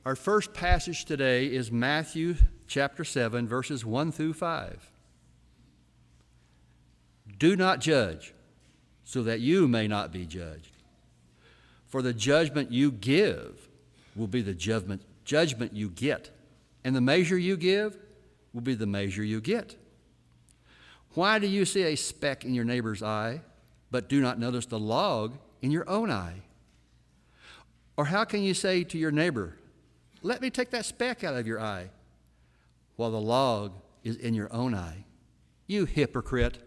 Our first passage today is Matthew chapter 7, verses 1 through 5. Do not judge, so that you may not be judged. For the judgment you give will be the judgment you get, and the measure you give will be the measure you get. Why do you see a speck in your neighbor's eye, but do not notice the log in your own eye? Or how can you say to your neighbor, let me take that speck out of your eye, while the log is in your own eye? You hypocrite!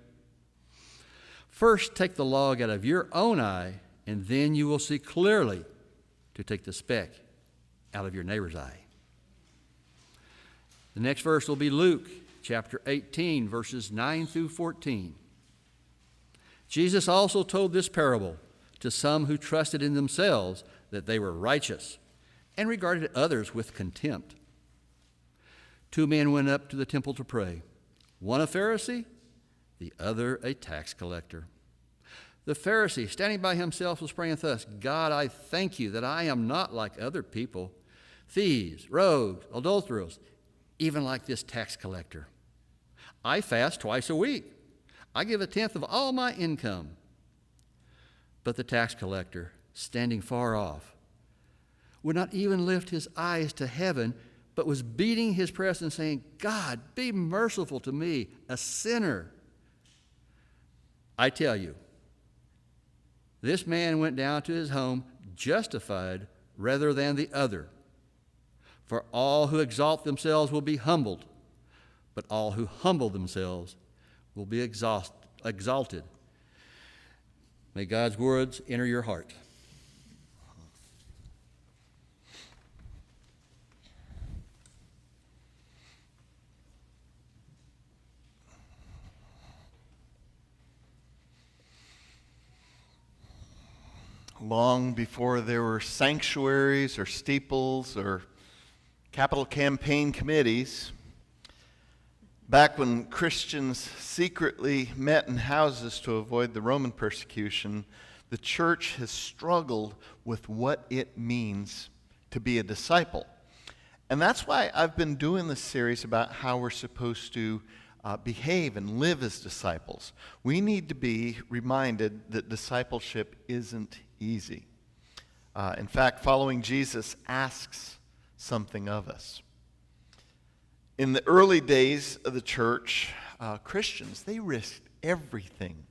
First take the log out of your own eye, and then you will see clearly to take the speck out of your neighbor's eye. The next verse will be Luke chapter 18, verses 9 through 14. Jesus also told this parable to some who trusted in themselves that they were righteous and regarded others with contempt. 2 men went up to the temple to pray, one a Pharisee, the other a tax collector. The Pharisee, standing by himself, was praying thus, God, I thank you that I am not like other people, thieves, rogues, adulterers, even like this tax collector. I fast twice a week. I give 1/10 of all my income. But the tax collector, standing far off, would not even lift his eyes to heaven, but was beating his breast and saying, God, be merciful to me, a sinner. I tell you, this man went down to his home justified rather than the other. For all who exalt themselves will be humbled, but all who humble themselves will be exalted. May God's words enter your heart. Long before there were sanctuaries or steeples or capital campaign committees, back when Christians secretly met in houses to avoid the Roman persecution, the church has struggled with what it means to be a disciple. And that's why I've been doing this series about how we're supposed to behave and live as disciples. We need to be reminded that discipleship isn't easy. In fact, following Jesus asks something of us. In the early days of the church, Christians, they risked everything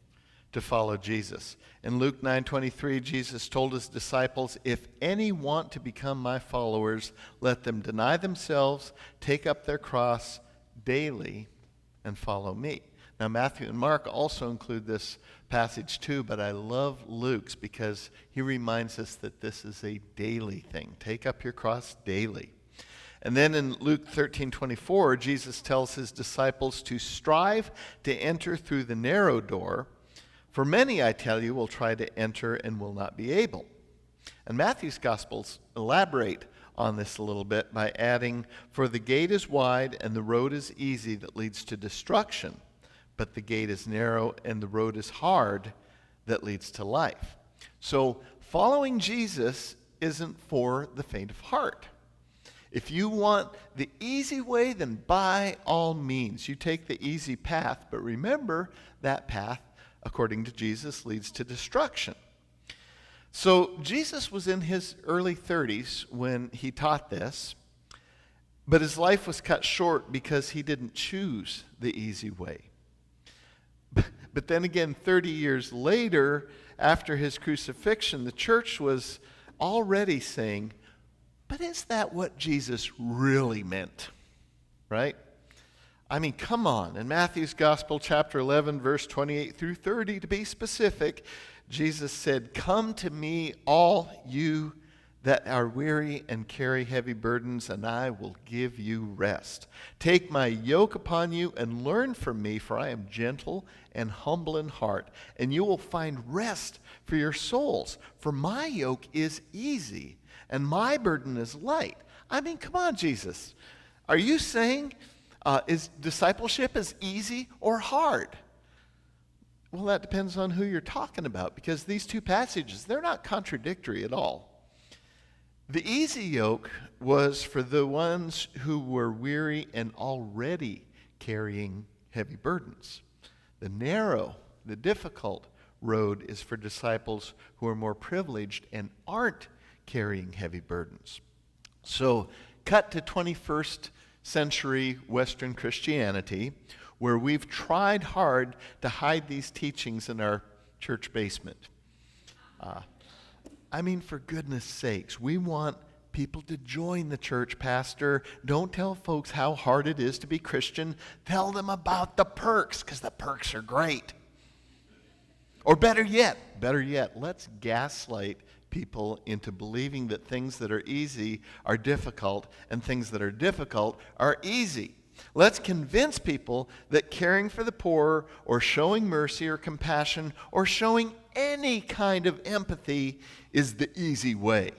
to follow Jesus. In Luke 9:23, Jesus told his disciples, if any want to become my followers, let them deny themselves, take up their cross daily, and follow me. Now, Matthew and Mark also include this passage too, but I love Luke's because he reminds us that this is a daily thing. Take up your cross daily. And then in Luke 13:24, Jesus tells his disciples to strive to enter through the narrow door, for many, I tell you, will try to enter and will not be able. And Matthew's Gospels elaborate on this a little bit by adding, for the gate is wide and the road is easy that leads to destruction, but the gate is narrow and the road is hard that leads to life. So following Jesus isn't for the faint of heart. If you want the easy way, then by all means, you take the easy path. But remember, that path, according to Jesus, leads to destruction. So Jesus was in his early 30s when he taught this, but his life was cut short because he didn't choose the easy way. But then again, 30 years later, after his crucifixion, the church was already saying, but is that what Jesus really meant? Right? I mean, come on. In Matthew's Gospel, chapter 11, verse 28 through 30, to be specific, Jesus said, come to me, all you that are weary and carry heavy burdens, and I will give you rest. Take my yoke upon you and learn from me, for I am gentle and humble in heart, and you will find rest for your souls. For my yoke is easy, and my burden is light. I mean, come on, Jesus. Are you saying is discipleship is easy or hard? Well, that depends on who you're talking about, because these two passages, they're not contradictory at all. The easy yoke was for the ones who were weary and already carrying heavy burdens. The narrow, the difficult road is for disciples who are more privileged and aren't carrying heavy burdens. So, cut to 21st century Western Christianity, where we've tried hard to hide these teachings in our church basement. For goodness sakes, we want people to join the church, Pastor. Don't tell folks how hard it is to be Christian. Tell them about the perks, because the perks are great. Or better yet, let's gaslight people into believing that things that are easy are difficult and things that are difficult are easy. Let's convince people that caring for the poor or showing mercy or compassion or showing any kind of empathy is the easy way.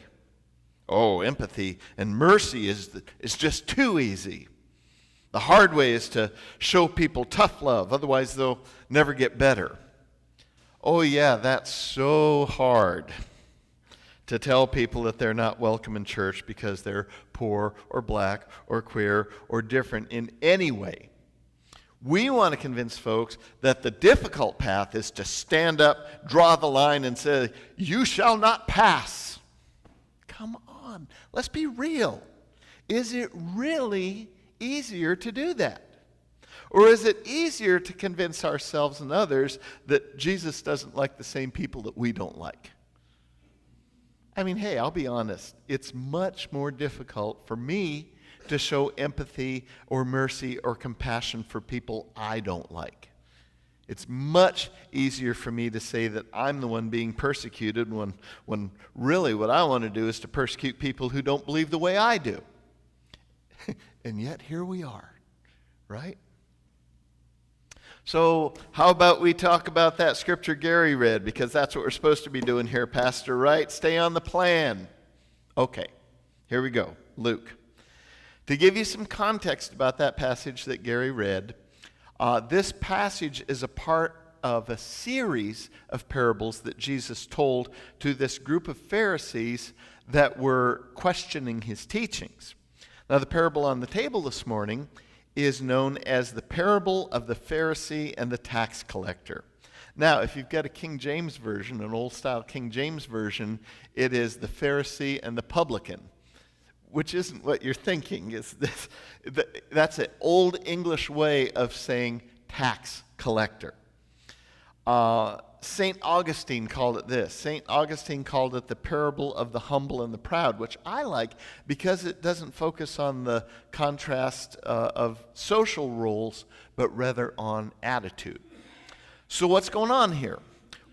Oh, empathy and mercy is just too easy. The hard way is to show people tough love, otherwise they'll never get better. Oh yeah, that's so hard to tell people that they're not welcome in church because they're poor or black or queer or different in any way. We want to convince folks that the difficult path is to stand up, draw the line, and say, "You shall not pass." Come on, let's be real. Is it really easier to do that? Or is it easier to convince ourselves and others that Jesus doesn't like the same people that we don't like? Hey, I'll be honest. It's much more difficult for me to show empathy or mercy or compassion for people I don't like. It's much easier for me to say that I'm the one being persecuted when really what I want to do is to persecute people who don't believe the way I do. And yet here we are, right? So how about we talk about that scripture Gary read, because that's what we're supposed to be doing here, Pastor, right? Stay on the plan. Okay, here we go. Luke. To give you some context about that passage that Gary read, this passage is a part of a series of parables that Jesus told to this group of Pharisees that were questioning his teachings. Now, the parable on the table this morning is known as the parable of the Pharisee and the tax collector. Now, if you've got a King James version, an old-style King James version, it is the Pharisee and the publican, which isn't what you're thinking. That's an old English way of saying tax collector. St. Augustine called it this. St. Augustine called it the parable of the humble and the proud, which I like because it doesn't focus on the contrast of social roles, but rather on attitude. So what's going on here?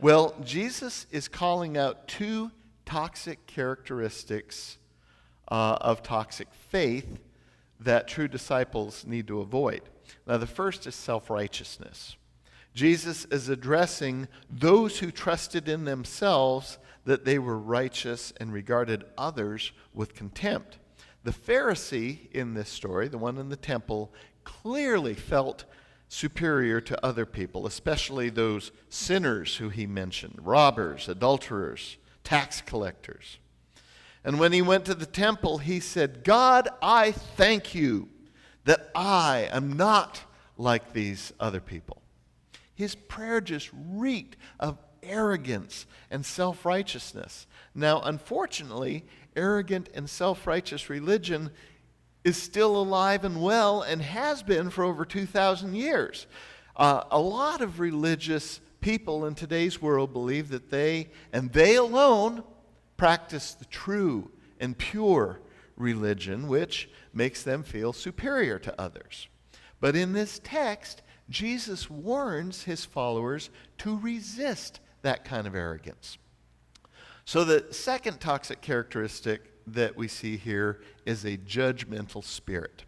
Well, Jesus is calling out two toxic characteristics of toxic faith that true disciples need to avoid. Now, the first is self-righteousness. Jesus is addressing those who trusted in themselves that they were righteous and regarded others with contempt. The Pharisee in this story, the one in the temple, clearly felt superior to other people, especially those sinners who he mentioned, robbers, adulterers, tax collectors. And when he went to the temple, he said, "God, I thank you that I am not like these other people." His prayer just reeked of arrogance and self-righteousness. Now, unfortunately, arrogant and self-righteous religion is still alive and well and has been for over 2,000 years. A lot of religious people in today's world believe that they, and they alone, practice the true and pure religion, which makes them feel superior to others. But in this text, Jesus warns his followers to resist that kind of arrogance. So the second toxic characteristic that we see here is a judgmental spirit.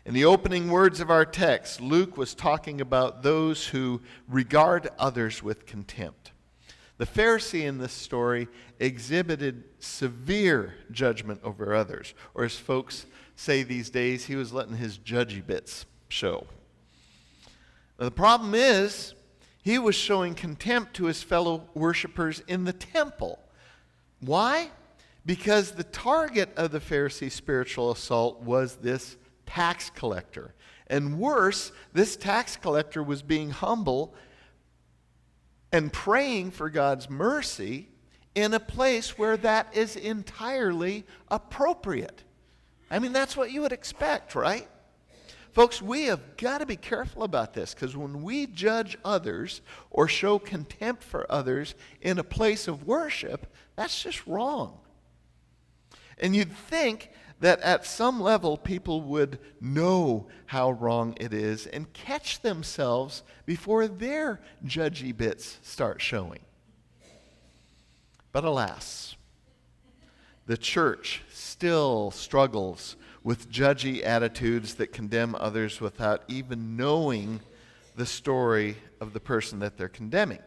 In the opening words of our text, Luke was talking about those who regard others with contempt. The Pharisee in this story exhibited severe judgment over others, or as folks say these days, he was letting his judgy bits show. Now, the problem is, he was showing contempt to his fellow worshipers in the temple. Why? Because the target of the Pharisees' spiritual assault was this tax collector. And worse, this tax collector was being humble and praying for God's mercy in a place where that is entirely appropriate. I mean, that's what you would expect, right? Folks, we have got to be careful about this, because when we judge others or show contempt for others in a place of worship, that's just wrong. And you'd think that at some level people would know how wrong it is and catch themselves before their judgy bits start showing. But alas, the church still struggles with judgy attitudes that condemn others without even knowing the story of the person that they're condemning.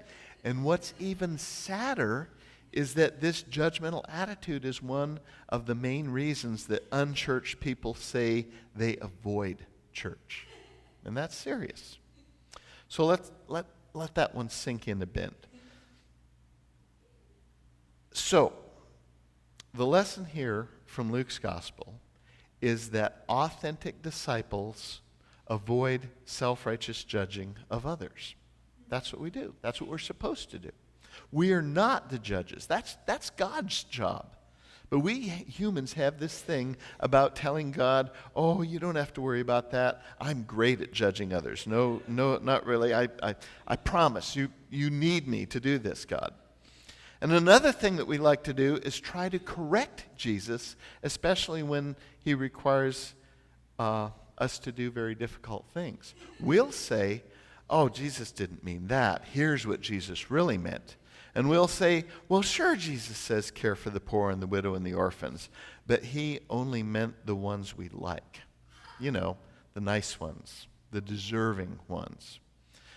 And what's even sadder is that this judgmental attitude is one of the main reasons that unchurched people say they avoid church. And that's serious. So let that one sink in a bit. So, the lesson here from Luke's gospel is that authentic disciples avoid self-righteous judging of others. That's what we do. That's what we're supposed to do. We are not the judges. That's God's job. But we humans have this thing about telling God, oh, you don't have to worry about that. I'm great at judging others. No, not really. I promise you need me to do this, God. And another thing that we like to do is try to correct Jesus, especially when he requires us to do very difficult things. We'll say, oh, Jesus didn't mean that. Here's what Jesus really meant. And we'll say, well, sure, Jesus says care for the poor and the widow and the orphans, but he only meant the ones we like. You know, the nice ones, the deserving ones.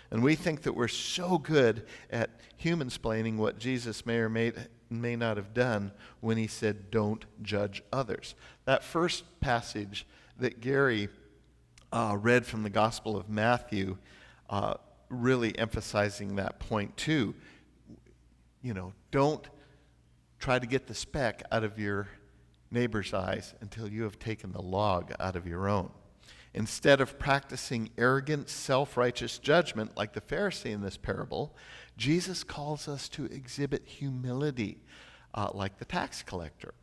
And we think that we're so good at human-splaining what Jesus may or may not have done when he said, don't judge others. That first passage that Gary read from the Gospel of Matthew, really emphasizing that point too. You know, don't try to get the speck out of your neighbor's eyes until you have taken the log out of your own. Instead of practicing arrogant, self-righteous judgment like the Pharisee in this parable, Jesus calls us to exhibit humility like the tax collector.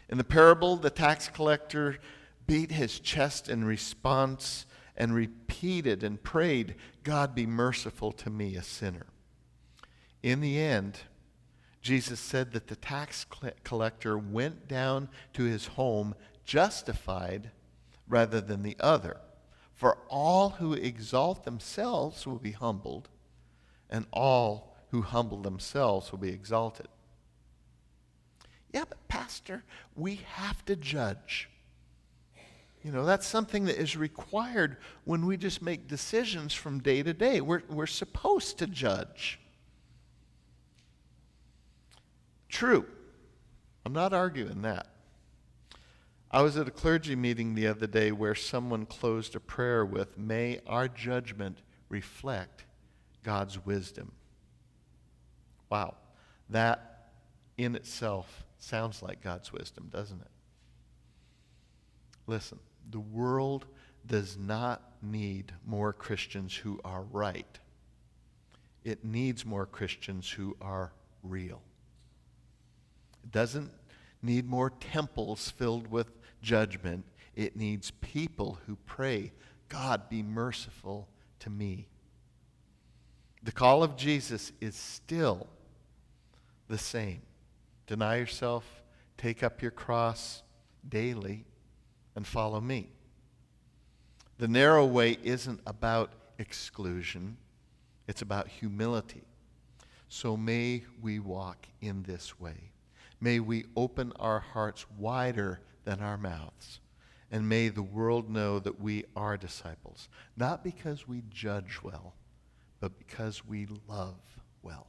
In the parable, the tax collector beat his chest in response and repeated and prayed, God, be merciful to me, a sinner. In the end, Jesus said that the tax collector went down to his home justified rather than the other. For all who exalt themselves will be humbled, and all who humble themselves will be exalted. Yeah, but Pastor, we have to judge. You know, that's something that is required when we just make decisions from day to day. We're supposed to judge. True. I'm not arguing that. I was at a clergy meeting the other day where someone closed a prayer with, may our judgment reflect God's wisdom. Wow. That in itself sounds like God's wisdom, doesn't it? Listen, the world does not need more Christians who are right. It needs more Christians who are real. It doesn't need more temples filled with judgment. It needs people who pray, God, be merciful to me. The call of Jesus is still the same. Deny yourself, take up your cross daily, and follow me. The narrow way isn't about exclusion. It's about humility. So may we walk in this way. May we open our hearts wider than our mouths. And may the world know that we are disciples, not because we judge well, but because we love well.